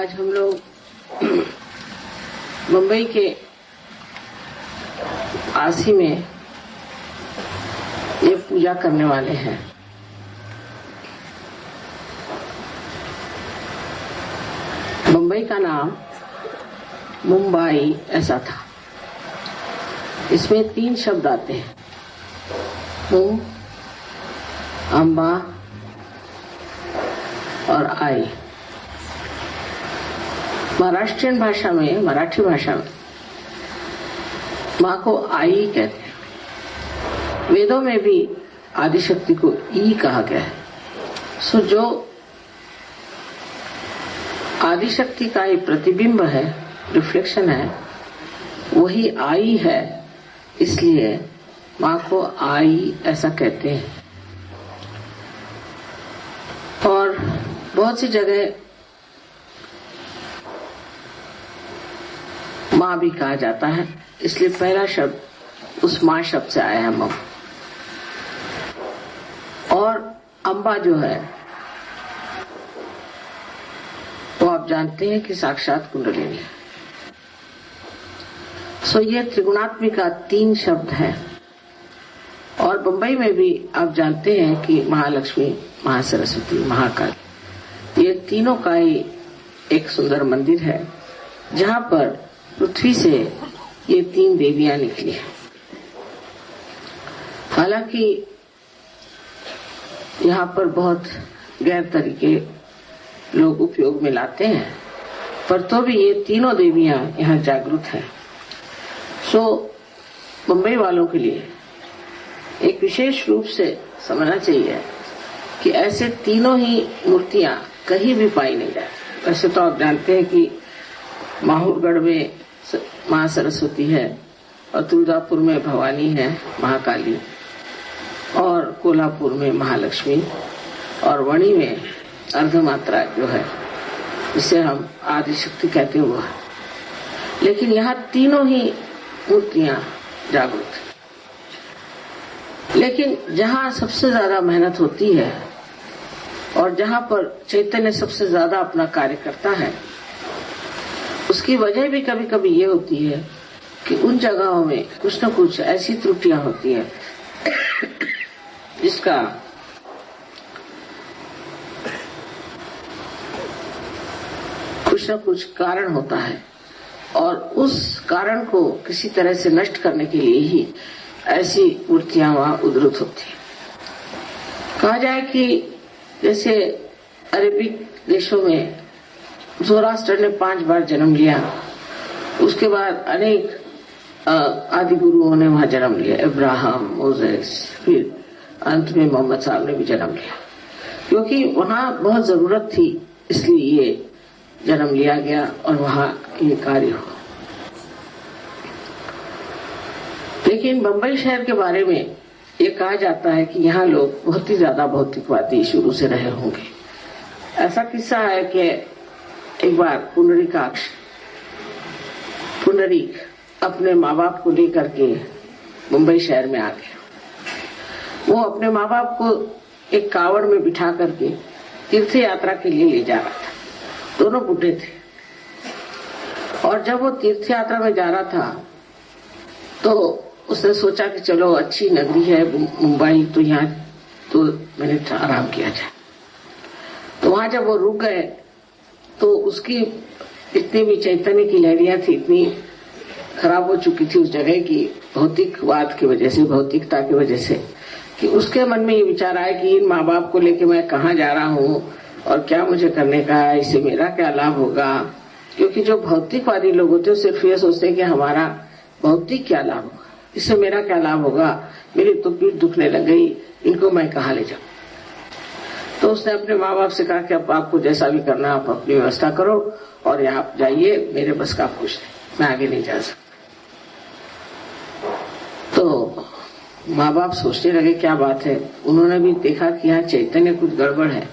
आज हम लोग मुंबई के आसी में ये पूजा करने वाले हैं। मुंबई का नाम मुंबई ऐसा था। इसमें 3 शब्द आते हैं, मुम, अम्बा और आई। महाराष्ट्रियन भाषा में, मराठी भाषा में माँ को आई कहते हैं। वेदों में भी आदिशक्ति को ई कहा गया है। सो जो आदिशक्ति का ही प्रतिबिंब है, रिफ्लेक्शन है, वही आई है। इसलिए माँ को आई ऐसा कहते हैं। और बहुत सी जगह माँ भी कहा जाता है, इसलिए पहला शब्द उस माँ शब्द से आया है, मम। और अम्बा जो है तो आप जानते हैं कि साक्षात कुंडलिनी है। सो ये त्रिगुणात्मिका 3 शब्द है। और बंबई में भी आप जानते हैं कि महालक्ष्मी, महासरस्वती, महाकाल, ये तीनों का ही एक सुंदर मंदिर है, जहां पर पृथ्वी से ये 3 देवियां निकली हैं। हालांकि यहाँ पर बहुत गैर तरीके लोग उपयोग में लाते हैं, पर तो भी ये तीनों देवियां यहाँ जागृत हैं। सो मुंबई वालों के लिए एक विशेष रूप से समझना चाहिए कि ऐसे तीनों ही मूर्तियां कहीं भी पाई नहीं जाती। वैसे तो आप जानते हैं कि माहौरगढ़ में माँ सरस्वती है, और तुलजापुर में भवानी है, महाकाली, और कोल्हापुर में महालक्ष्मी, और वणी में अर्धमात्रा जो है, जिसे हम आदिशक्ति कहते हुए। लेकिन यहाँ तीनों ही मूर्तियां जागृत हैं। लेकिन जहाँ सबसे ज्यादा मेहनत होती है और जहाँ पर चैतन्य सबसे ज्यादा अपना कार्य करता है, उसकी वजह भी कभी कभी ये होती है कि उन जगहों में कुछ न कुछ ऐसी त्रुटियां होती है जिसका कुछ न कुछ कारण होता है, और उस कारण को किसी तरह से नष्ट करने के लिए ही ऐसी मूर्तियां वहां उद्धृत होती है। कहा जाए कि जैसे अरेबिक देशों में ज़ोरास्टर ने 5 बार जन्म लिया, उसके बाद अनेक आदि गुरुओं ने वहां जन्म लिया, इब्राहिम, मोसेस, फिर अंत में मोहम्मद साहब ने भी जन्म लिया, क्योंकि वहां बहुत जरूरत थी, इसलिए ये जन्म लिया गया और वहां ये कार्य हुआ। लेकिन बंबई शहर के बारे में ये कहा जाता है कि यहाँ लोग बहुत ही ज्यादा भौतिकवादी शुरू से रहे होंगे। ऐसा किस्सा है कि एक बार पुंडरीक अपने माँ बाप को लेकर के मुंबई शहर में आ गया। वो अपने माँ बाप को एक कावड़ में बिठा करके तीर्थ यात्रा के लिए ले जा रहा था। दोनों बूढ़े थे, और जब वो तीर्थ यात्रा में जा रहा था तो उसने सोचा कि चलो अच्छी नगरी है मुंबई, तो यहाँ तो मैंने आराम किया जाए। तो वहां जब वो रुक गए तो उसकी इतनी भी चैतन्य की लहरियां थी, इतनी खराब हो चुकी थी उस जगह की भौतिकवाद की वजह से, भौतिकता की वजह से, कि उसके मन में ये विचार आया कि इन माँ बाप को लेके मैं कहाँ जा रहा हूँ और क्या मुझे करने का है, इससे मेरा क्या लाभ होगा। क्योंकि जो भौतिकवादी लोग होते हैं सिर्फ ये सोचते हैं कि हमारा भौतिक क्या लाभ होगा, इससे मेरा क्या लाभ होगा, मेरी तो पीठ दुखने लग गई, इनको मैं कहाँ ले जाऊं। तो उसने अपने माँ बाप से कहा कि अब आपको जैसा भी करना आप अपनी व्यवस्था करो और यहाँ जाइए, मेरे बस का कुछ नहीं, मैं आगे नहीं जा सकता। तो माँ बाप सोचने लगे क्या बात है। उन्होंने भी देखा कि यहाँ चैतन्य कुछ गड़बड़ है,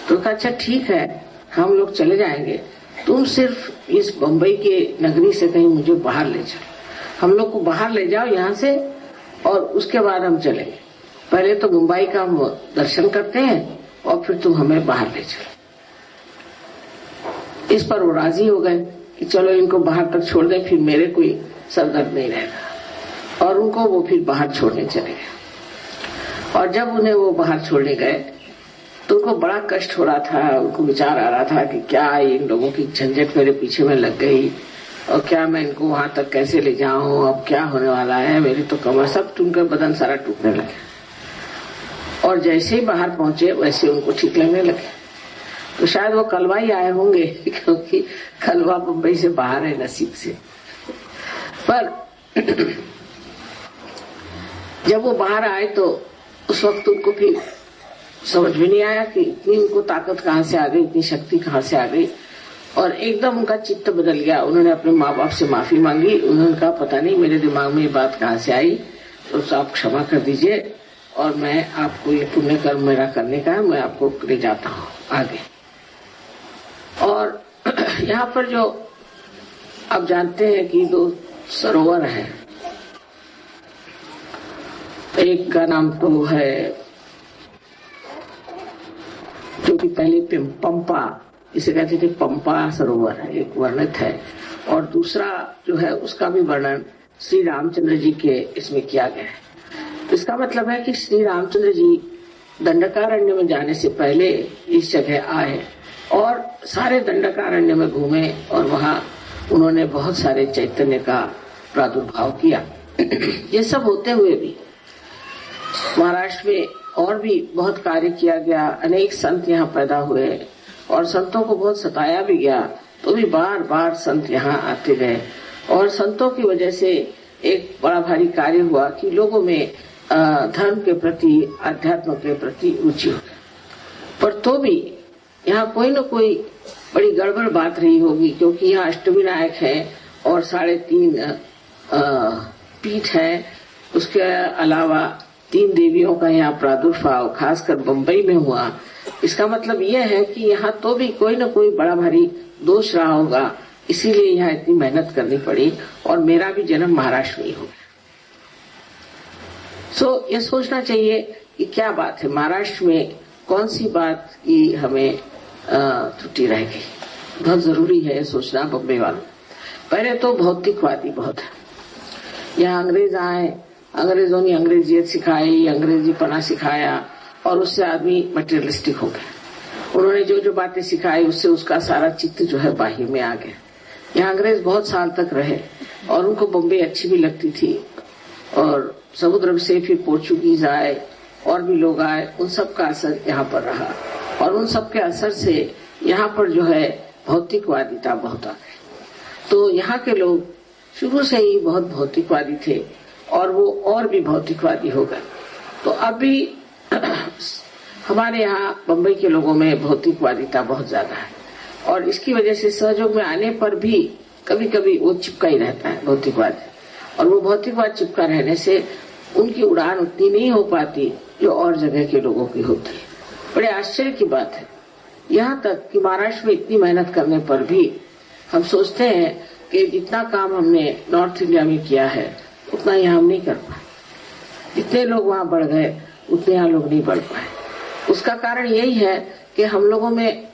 तो कहा अच्छा ठीक है, हम लोग चले जाएंगे, तुम सिर्फ इस बंबई के नगरी से कहीं मुझे बाहर ले जाओ, हम लोग को बाहर ले जाओ यहाँ से, और उसके बाद हम चलेंगे। पहले तो मुंबई का हम दर्शन करते हैं और फिर तुम हमें बाहर ले चलो। इस पर वो राजी हो गए कि चलो इनको बाहर तक छोड़ दें, फिर मेरे कोई सरदर्द नहीं रहेगा। और उनको वो फिर बाहर छोड़ने चले गए। और जब उन्हें वो बाहर छोड़ने गए तो उनको बड़ा कष्ट हो रहा था। उनको विचार आ रहा था कि क्या इन लोगों की झंझट मेरे पीछे में लग गई और क्या मैं इनको वहां तक कैसे ले जाऊं, अब क्या होने वाला है, मेरी तो कमर सब उनका बदन सारा टूटने लगे। और जैसे ही बाहर पहुंचे वैसे उनको ठीक लगने लगे। तो शायद वो कलवा ही आए होंगे, क्योंकि कलवा मुंबई से बाहर है नसीब से। पर जब वो बाहर आए तो उस वक्त उनको फिर समझ में नहीं आया कि इतनी उनको ताकत कहाँ से आ गई, इतनी शक्ति कहाँ से आ गई। और एकदम उनका चित्त बदल गया। उन्होंने अपने माँ बाप से माफी मांगी। उन्होंने कहा पता नहीं मेरे दिमाग में ये बात कहाँ से आई, तो आप क्षमा कर दीजिए और मैं आपको ये पुण्य कर्म मेरा करने का है, मैं आपको ले जाता हूँ आगे। और यहाँ पर जो आप जानते हैं कि 2 सरोवर हैं, एक का नाम तो है जो कि पहले पंपा, इसे कहते थे पंपा सरोवर है, एक वर्णित है। और दूसरा जो है उसका भी वर्णन श्री रामचंद्र जी के इसमें किया गया है। तो इसका मतलब है कि श्री रामचंद्र जी दंडकारण्य में जाने से पहले इस जगह आए और सारे दंडकारण्य में घूमे और वहां उन्होंने बहुत सारे चैतन्य का प्रादुर्भाव किया। ये सब होते हुए भी महाराष्ट्र में और भी बहुत कार्य किया गया। अनेक संत यहाँ पैदा हुए और संतों को बहुत सताया भी गया, तो भी बार बार संत यहाँ आते गए। और संतों की वजह से एक बड़ा भारी कार्य हुआ कि लोगों में धर्म के प्रति, अध्यात्म के प्रति रुचि हो गई। पर तो भी यहाँ कोई न कोई बड़ी गड़बड़ बात रही होगी, क्योंकि यहाँ अष्टविनायक है और 3.5 पीठ है। उसके अलावा 3 देवियों का यहाँ प्रादुर्भाव खासकर बंबई में हुआ। इसका मतलब यह है कि यहाँ तो भी कोई न कोई बड़ा भारी दोष रहा होगा, इसीलिए यहाँ इतनी मेहनत करनी पड़ी और मेरा भी जन्म महाराष्ट्र में हो गया। ये सोचना चाहिए कि क्या बात है, महाराष्ट्र में कौन सी बात की हमें त्रुटि रह गई। बहुत जरूरी है ये सोचना बम्बई वालों। पहले तो भौतिकवादी बहुत है। यहाँ अंग्रेज आए, अंग्रेजों ने अंग्रेजियत सिखाई, अंग्रेजी पना सिखाया और उससे आदमी मटेरियलिस्टिक हो गया। उन्होंने जो जो बातें सिखाई उससे उसका सारा चित्त जो है बाह्य में आ गया। यहाँ अंग्रेज बहुत साल तक रहे और उनको बम्बई अच्छी भी लगती थी। और समुद्र से फिर पोर्चुगीज आए और भी लोग आए, उन सब का असर यहाँ पर रहा और उन सब के असर से यहाँ पर जो है भौतिकवादिता बहुत आ गई। तो यहाँ के लोग शुरू से ही बहुत भौतिकवादी थे और वो और भी भौतिकवादी हो गए। तो अभी हमारे यहाँ बम्बई के लोगों में भौतिकवादिता बहुत ज्यादा है और इसकी वजह से सहयोग में आने पर भी कभी कभी वो चिपका ही रहता है भौतिकवाद। और वो भौतिकवाद चिपका रहने से उनकी उड़ान उतनी नहीं हो पाती जो और जगह के लोगों की होती है। बड़े आश्चर्य की बात है, यहाँ तक कि महाराष्ट्र में इतनी मेहनत करने पर भी हम सोचते हैं कि जितना काम हमने नॉर्थ इंडिया में किया है उतना यहाँ हम नहीं कर पाए। जितने लोग वहाँ बढ़ गए उतने यहाँ लोग नहीं बढ़ पाए। उसका कारण यही है कि हम लोगों में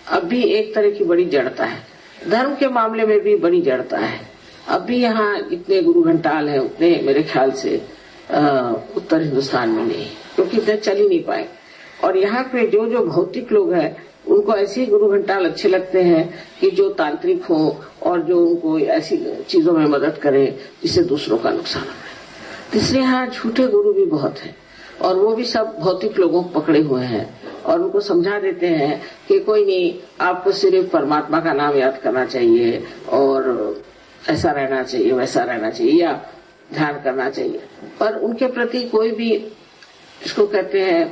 अब भी एक तरह की बड़ी जड़ता है, धर्म के मामले में भी बड़ी जड़ता है। अब भी यहाँ जितने गुरु घंटाल हैं उतने मेरे ख्याल से उत्तर हिंदुस्तान में नहीं, क्योंकि इतने चल ही नहीं पाए। और यहाँ पे जो जो भौतिक लोग हैं उनको ऐसे ही गुरु घंटाल अच्छे लगते हैं कि जो तांत्रिक हो और जो उनको ऐसी चीजों में मदद करे जिससे दूसरों का नुकसान हो। इसलिए यहाँ झूठे गुरु भी बहुत हैं और वो भी सब भौतिक लोगों को पकड़े हुए हैं और उनको समझा देते हैं कि कोई नहीं, आपको सिर्फ परमात्मा का नाम याद करना चाहिए और ऐसा रहना चाहिए, वैसा रहना चाहिए या ध्यान करना चाहिए। पर उनके प्रति कोई भी इसको कहते हैं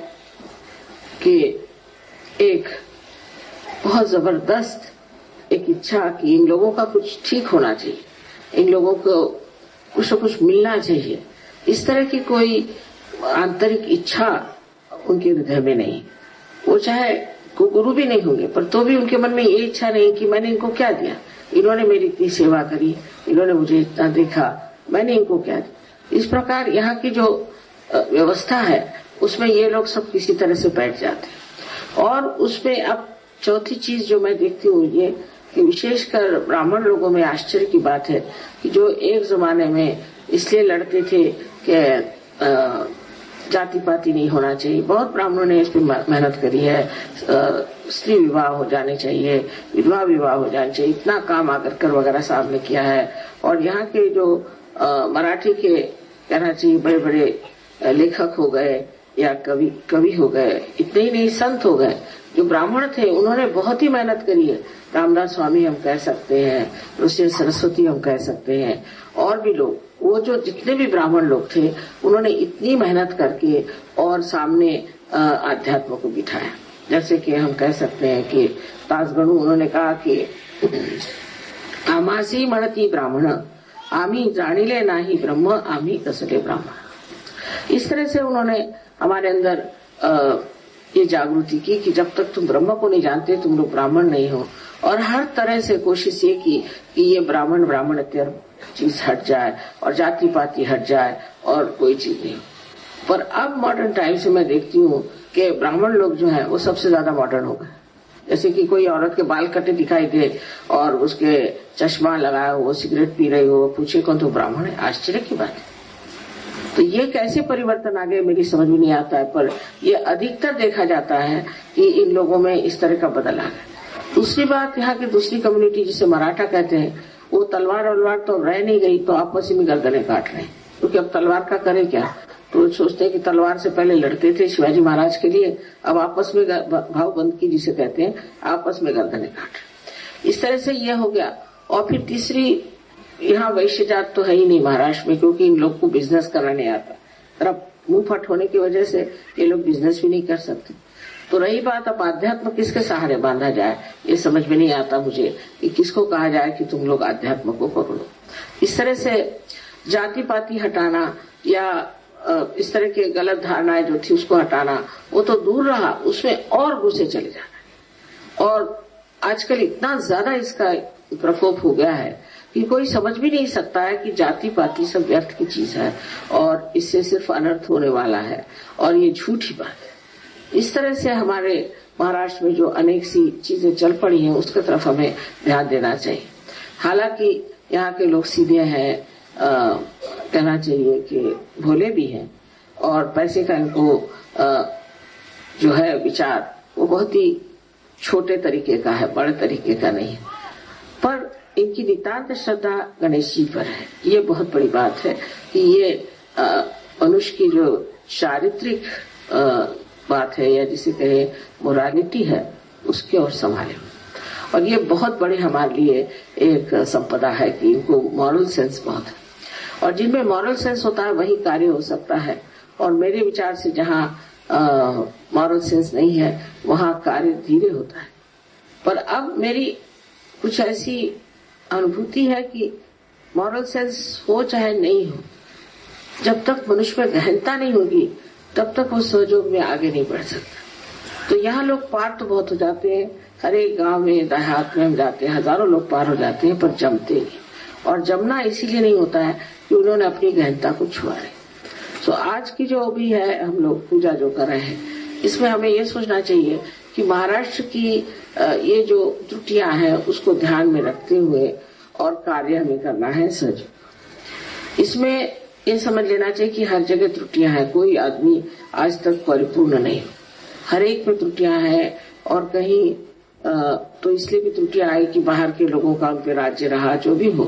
कि एक बहुत जबरदस्त एक इच्छा कि इन लोगों का कुछ ठीक होना चाहिए, इन लोगों को कुछ न कुछ मिलना चाहिए, इस तरह की कोई आंतरिक इच्छा उनके हृदय में नहीं। वो चाहे को गुरु भी नहीं होंगे पर तो भी उनके मन में ये इच्छा नहीं कि मैंने इनको क्या दिया, इन्होंने मेरी इतनी सेवा करी, इन्होंने मुझे इतना देखा, मैंने इनको क्या दिया। इस प्रकार यहाँ की जो व्यवस्था है उसमें ये लोग सब किसी तरह से बैठ जाते हैं और उसमें अब चौथी चीज जो मैं देखती हूँ ये कि विशेषकर ब्राह्मण लोगों में आश्चर्य की बात है कि जो एक जमाने में इसलिए लड़ते थे कि जाति पाति नहीं होना चाहिए, बहुत ब्राह्मणों ने इस पर मेहनत करी है, स्त्री विवाह हो जाने चाहिए, विधवा विवाह हो जाने चाहिए, इतना काम आगरकर वगैरह साहब ने किया है। और यहाँ के जो मराठी के कहना चाहिए बड़े बड़े लेखक हो गए या कवि हो गए, इतने ही नहीं संत हो गए जो ब्राह्मण थे, उन्होंने बहुत ही मेहनत करी है। रामदास स्वामी हम कह सकते हैं, ऋषि सरस्वती हम कह सकते हैं, और भी लोग, वो जो जितने भी ब्राह्मण लोग थे उन्होंने इतनी मेहनत करके और सामने आध्यात्म को बिठाया। जैसे कि हम कह सकते हैं कि तासगणु उन्होंने कहा कि आमासी म्हणती ब्राह्मण आमी जानिले नाही ब्रह्म आमी कसले ब्राह्मण। इस तरह से उन्होंने हमारे अंदर ये जागृति की कि जब तक तुम ब्रह्म को नहीं जानते तुम लोग ब्राह्मण नहीं हो। और हर तरह से कोशिश ये की कि ये ब्राह्मण चीज हट जाए और जाति पाति हट जाए और कोई चीज नहीं। पर अब मॉडर्न टाइम से मैं देखती हूँ कि ब्राह्मण लोग जो है वो सबसे ज्यादा मॉडर्न हो गए। जैसे कि कोई औरत के बाल कटे दिखाई दे और उसके चश्मा लगाया हो, सिगरेट पी रही हो, पूछे कौन तो ब्राह्मण है, आश्चर्य की बात है। तो ये कैसे परिवर्तन आ गए मेरी समझ में नहीं आता है, पर ये अधिकतर देखा जाता है कि इन लोगों में इस तरह का बदल आ गया। दूसरी बात, यहाँ की दूसरी कम्युनिटी जिसे मराठा कहते हैं, वो तलवार वलवार तो रह नहीं गई, तो आपस में गर्दनें काट रहे हैं, क्योंकि अब तलवार का करे क्या। तो सोचते हैं कि तलवार से पहले लड़ते थे शिवाजी महाराज के लिए, अब आपस में भावबंदकी जिसे कहते हैं, आपस में गर्दनें काट। इस तरह से ये हो गया। और फिर तीसरी, यहाँ वैश्य जात तो है ही नहीं महाराष्ट्र में, क्योंकि इन लोग को बिजनेस करना नहीं आता। तरफ मुंह फट होने की वजह से ये लोग बिजनेस भी नहीं कर सकते। तो रही बात अब आध्यात्म किसके सहारे बांधा जाए, ये समझ में नहीं आता मुझे कि किसको कहा जाए कि तुम लोग आध्यात्म को पकड़ो। इस तरह से जाति पाति हटाना या इस तरह के गलत धारणाएं जो थी उसको हटाना, वो तो दूर रहा, उसमें और घुसे चले जाना। और आजकल इतना ज्यादा इसका प्रकोप हो गया है कि कोई समझ भी नहीं सकता है कि जाति पाति सब व्यर्थ की चीज है और इससे सिर्फ अनर्थ होने वाला है, और ये झूठी बात है। इस तरह से हमारे महाराष्ट्र में जो अनेक सी चीजें चल पड़ी हैं उसकी तरफ हमें ध्यान देना चाहिए। हालांकि यहाँ के लोग सीधे हैं, कहना चाहिए कि भोले भी हैं, और पैसे का इनको जो है विचार वो बहुत ही छोटे तरीके का है, बड़े तरीके का नहीं। पर इनकी नितांत श्रद्धा गणेश जी पर है। ये बहुत बड़ी बात है कि ये मनुष्य की जो चारित्रिक बात है, या जिसे कहे मोरालिटी है, उसकी ओर संभाले। और ये बहुत बड़े हमारे लिए एक संपदा है कि इनको मॉरल सेंस बहुत है, और जिनमें मॉरल सेंस होता है वही कार्य हो सकता है। और मेरे विचार से जहाँ मॉरल सेंस नहीं है वहाँ कार्य धीरे होता है। पर अब मेरी कुछ ऐसी अनुभूति है कि मॉरल सेंस हो चाहे नहीं हो, जब तक मनुष्य में गहनता नहीं होगी तब तक वो सहयोग में आगे नहीं बढ़ सकता। तो यहाँ लोग पार तो बहुत हो जाते हैं, हर एक गांव में देहात में हम जाते हैं, हजारों लोग पार हो जाते हैं, पर जमते नहीं। और जमना इसीलिए नहीं होता है कि उन्होंने अपनी गहनता को छुआ है। तो आज की जो भी है हम लोग पूजा जो कर रहे हैं, इसमें हमें ये सोचना चाहिए कि महाराष्ट्र की ये जो त्रुटियां हैं उसको ध्यान में रखते हुए और कार्य हमें करना है सच। इसमें ये समझ लेना चाहिए कि हर जगह त्रुटियां हैं, कोई आदमी आज तक परिपूर्ण नहीं, हर एक में त्रुटियां हैं। और कहीं तो इसलिए भी त्रुटियां आई कि बाहर के लोगों का उन पे राज्य रहा, जो भी हो।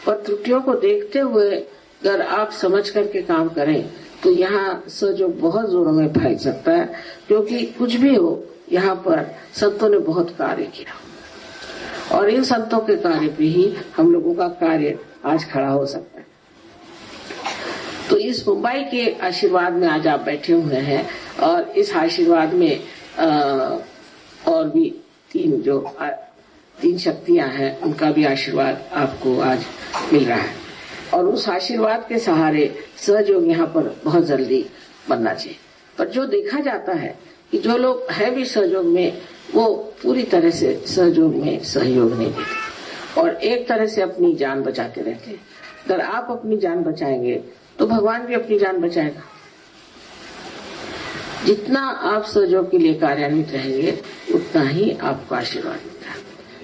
पर त्रुटियों को देखते हुए अगर आप समझ करके काम करें तो यहाँ सहयोग बहुत जोरों में फैल सकता है, क्योंकि कुछ भी हो यहाँ पर संतों ने बहुत कार्य किया, और इन संतों के कार्य पे ही हम लोगों का कार्य आज खड़ा हो सकता है। तो इस मुंबई के आशीर्वाद में आज आप बैठे हुए हैं, और इस आशीर्वाद में और भी तीन शक्तियां हैं, उनका भी आशीर्वाद आपको आज मिल रहा है। और उस आशीर्वाद के सहारे सहयोग यहाँ पर बहुत जल्दी बनना चाहिए। पर जो देखा जाता है कि जो लोग है भी सहयोग में, वो पूरी तरह से सहयोग में सहयोग नहीं देते, और एक तरह से अपनी जान बचाते रहते हैं। अगर आप अपनी जान बचाएंगे तो भगवान भी अपनी जान बचाएगा। जितना आप सहयोग के लिए कार्यान्वित रहेंगे उतना ही आपको आशीर्वाद मिलता है।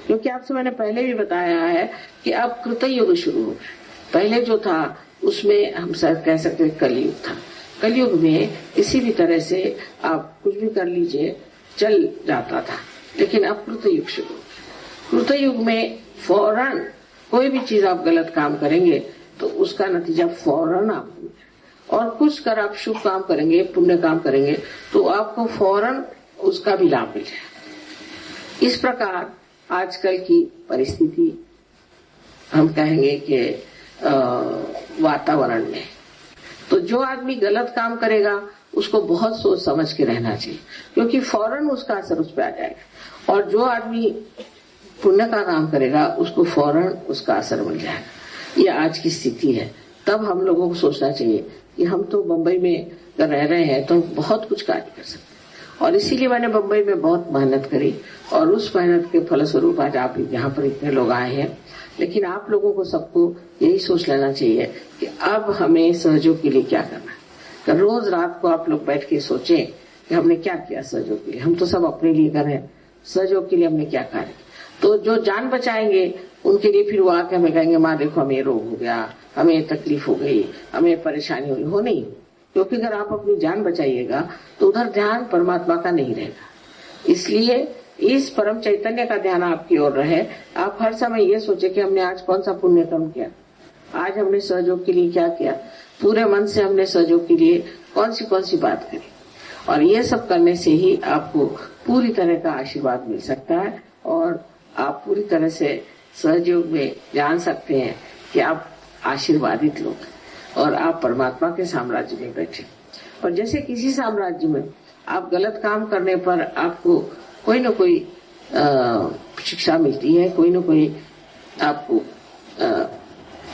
क्योंकि आपसे मैंने पहले भी बताया है कि अब कृतयुग शुरू हो गया। पहले जो था उसमें हम शायद कह सकते हैं कलयुग था। कलयुग में किसी भी तरह से आप कुछ भी कर लीजिए चल जाता था, लेकिन अब कृतयुग शुरू हो गया। कृतयुग में फौरन कोई भी चीज आप गलत काम करेंगे तो उसका नतीजा फौरन आपको, और कुछ कर आप शुभ काम करेंगे, पुण्य काम करेंगे तो आपको फौरन उसका भी लाभ मिल जाए। इस प्रकार आजकल की परिस्थिति हम कहेंगे कि वातावरण में तो जो आदमी गलत काम करेगा उसको बहुत सोच समझ के रहना चाहिए, क्योंकि फौरन उसका असर उस पर आ जाएगा, और जो आदमी पुण्य का काम करेगा उसको फौरन उसका असर मिल जाएगा। ये आज की स्थिति है। तब हम लोगों को सोचना चाहिए कि हम तो बंबई में रह रहे हैं तो बहुत कुछ कार्य कर सकते हैं, और इसीलिए मैंने बंबई में बहुत मेहनत करी, और उस मेहनत के फलस्वरूप आज आप यहाँ पर इतने लोग आए हैं। लेकिन आप लोगों को सबको यही सोच लेना चाहिए कि अब हमें सहयोग के लिए क्या करना है। रोज रात को आप लोग बैठ के सोचें कि हमने क्या किया सहयोग के लिए। हम तो सब अपने लिए कर रहे हैं, सहयोग के लिए हमने क्या कार्य। तो जो जान बचाएंगे उनके लिए फिर वो आके हमें कहेंगे माँ देखो हमें रोग हो गया, हमें तकलीफ हो गई, हमें परेशानी हुई। हो नहीं, क्योंकि अगर आप अपनी जान बचाइएगा तो उधर ध्यान परमात्मा का नहीं रहेगा। इसलिए इस परम चैतन्य का ध्यान आपकी ओर रहे। आप हर समय ये सोचे कि हमने आज कौन सा पुण्य कर्म किया, आज हमने सहयोग के लिए क्या किया, पूरे मन से हमने सहयोग के लिए कौन सी बात करी, और ये सब करने से ही आपको पूरी तरह का आशीर्वाद मिल सकता है, और आप पूरी तरह से सहयोग में जान सकते हैं कि आप आशीर्वादित लोग और आप परमात्मा के साम्राज्य में बैठे। और जैसे किसी साम्राज्य में आप गलत काम करने पर आपको कोई न कोई शिक्षा मिलती है, कोई न कोई आपको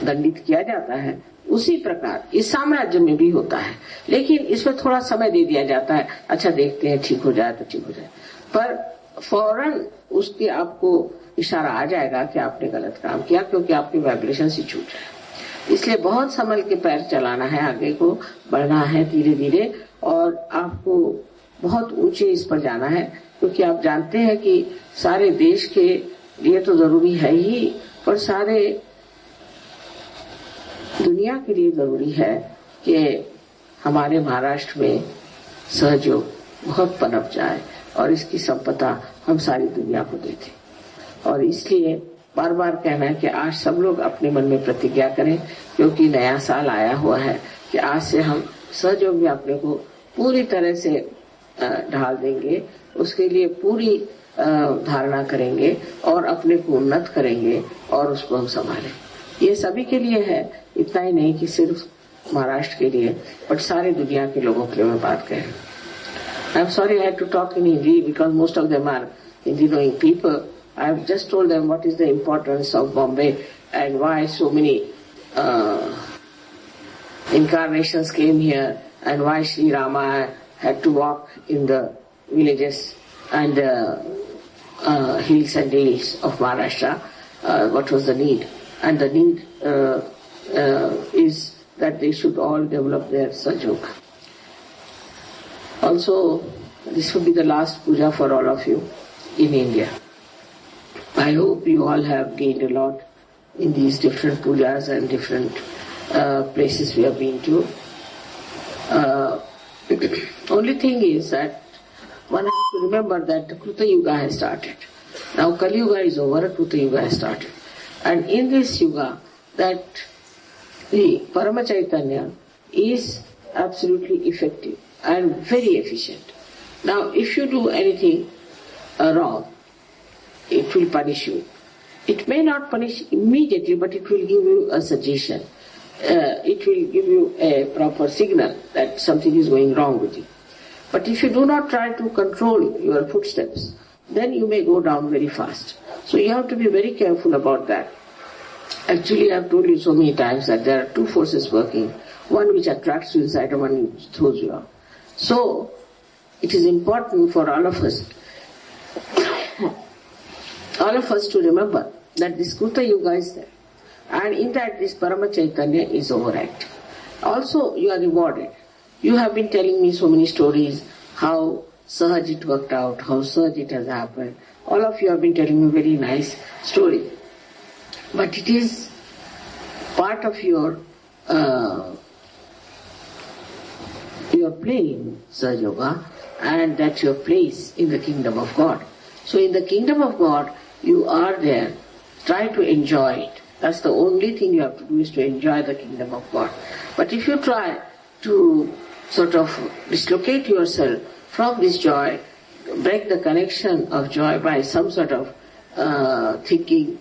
दंडित किया जाता है, उसी प्रकार इस साम्राज्य में भी होता है। लेकिन इसमें थोड़ा समय दे दिया जाता है, अच्छा देखते हैं ठीक हो जाए तो ठीक हो जाए, पर फौरन उसके आपको इशारा आ जाएगा कि आपने गलत काम किया, क्योंकि आपके वाइब्रेशन से छूट जाए। इसलिए बहुत संभल के पैर चलाना है, आगे को बढ़ना है धीरे धीरे, और आपको बहुत ऊंचे इस पर जाना है, क्योंकि आप जानते हैं कि सारे देश के लिए तो जरूरी है ही, पर सारे दुनिया के लिए जरूरी है कि हमारे महाराष्ट्र में सहयोग बहुत पनप जाए और इसकी संपदा हम सारी दुनिया को दे दें। और इसलिए बार बार कहना है कि आज सब लोग अपने मन में प्रतिज्ञा करें, क्योंकि नया साल आया हुआ है, कि आज से हम सहयोग में अपने को पूरी तरह से ढाल देंगे, उसके लिए पूरी धारणा करेंगे और अपने को उन्नत करेंगे और उसको हम संभालें। ये सभी के लिए है, इतना ही नहीं कि सिर्फ महाराष्ट्र के लिए, बट सारे दुनिया के लोगों के लिए मैं बात कह रही हूँ। I'm sorry I had to talk in Hindi because most of them are Hindi knowing people. I have just told them what is the importance of Bombay and why so many incarnations came here, and why Sri Rama had to walk in the villages and hills and dales of Maharashtra. What was the need? And the need is that they should all develop their sajog. Also, this will be the last puja for all of you in India. I hope you all have gained a lot in these different pujas and different places we have been to. Only thing is that one has to remember that the Kruta Yuga has started. Now Kali Yuga is over, Kruta Yuga has started. And in this Yuga, that the Parama Chaitanya is absolutely effective and very efficient. Now if you do anything wrong, it will punish you. It may not punish immediately, but it will give you a suggestion. It will give you a proper signal that something is going wrong with you. But if you do not try to control your footsteps, then you may go down very fast. So you have to be very careful about that. Actually, I have told you so many times that there are two forces working, one which attracts you inside and one which throws you out. So it is important for all of us to remember that this Kruta Yuga is there, and in that this Parama Chaitanya is overactive. Also, you are rewarded. You have been telling me so many stories how Sahaj it worked out, how Sahaj it has happened. All of you have been telling me very nice story. But it is part of your playing Sahaja Yoga, and that's your place in the kingdom of God. So in the kingdom of God, you are there. Try to enjoy it. That's the only thing you have to do, is to enjoy the kingdom of God. But if you try to sort of dislocate yourself from this joy, break the connection of joy by some sort of thinking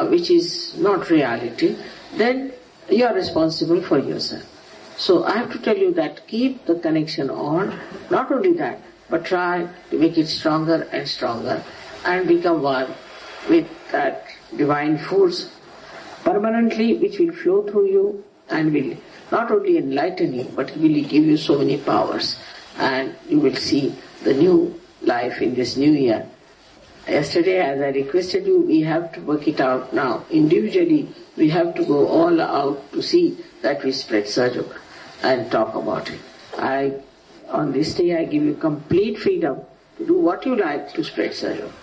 which is not reality, then you are responsible for yourself. So I have to tell you that keep the connection on. Not only that, but try to make it stronger and stronger and become one with that divine force permanently, which will flow through you and will not only enlighten you, but will give you so many powers, and you will see the new life in this new year. Yesterday, as I requested you, we have to work it out now. Individually, we have to go all out to see that we spread Sahaja Yoga and talk about it. On this day, I give you complete freedom to do what you like to spread Sahaja Yoga.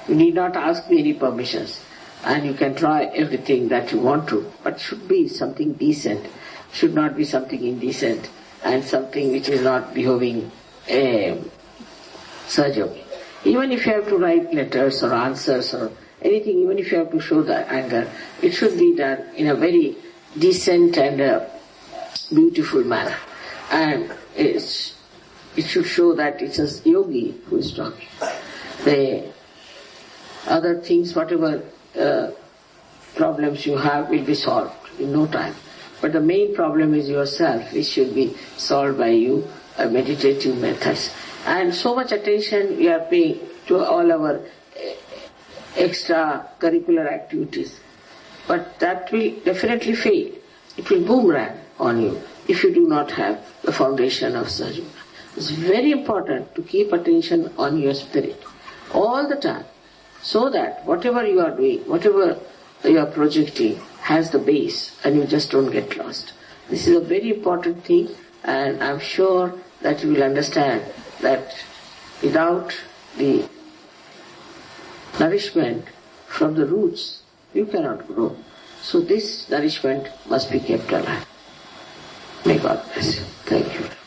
You need not ask me any permissions, and you can try everything that you want to, but should be something decent, should not be something indecent and something which is not behoving Sahaja Yoga. Even if you have to write letters or answers or anything, even if you have to show the anger, it should be done in a very decent and beautiful manner. And it should show that it's a yogi who is talking. The other things, whatever problems you have, will be solved in no time. But the main problem is yourself, which should be solved by you, meditative methods. And so much attention we are paying to all our extra curricular activities. But that will definitely fail. It will boomerang on you if you do not have the foundation of Sahaja Yoga. It's very important to keep attention on your spirit all the time, so that whatever you are doing, whatever you are projecting, has the base and you just don't get lost. This is a very important thing, and I'm sure that you will understand that without the nourishment from the roots, you cannot grow. So this nourishment must be kept alive. May God bless you. Thank you.